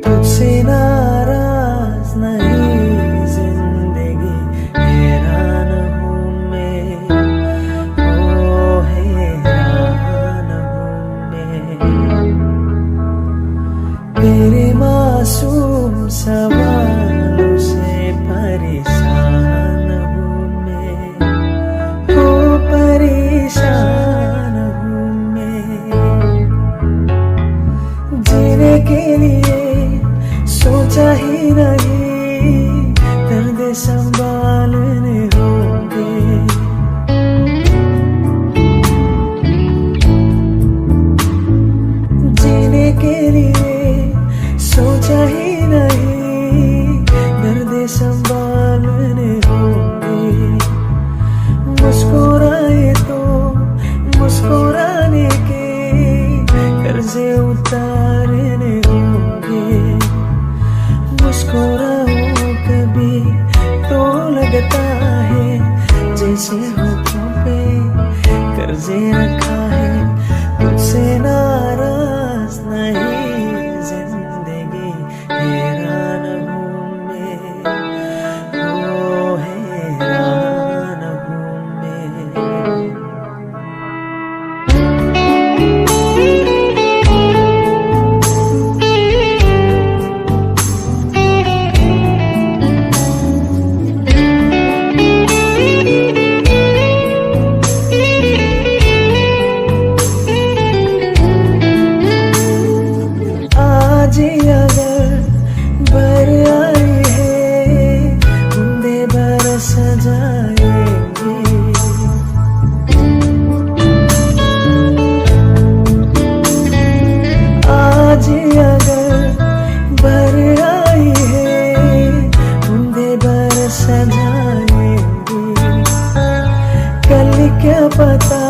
तुझसे नाराज नहीं जिंदगी, हैरान हूँ मैं, ओ हैरान हूँ मैं। तेरे मासूम सवालों से परेशान हूँ मैं, ओ परेशान हूँ मैं। जीने के लिए सोचा ही नहीं, दर्द संभालने होंगे। जीने के लिए सोचा ही नहीं, दर्द संभालने होंगे। मुस्कुराए तो मुस्कुराने के कर्जे उतारने होंगे। मुस्कुराओ कभी तो लगता है जैसे होठों पे कर्जे रखा है। तुझसे नाराज नहीं जिंदगी, हैरान हूँ मैं, ओ हैरान हूँ मैं। आज अगर बर आई है, बूंदे बरस जाएंगे। आज अगर बर आई है, बूंदे बरस जाएंगे। कल क्या पता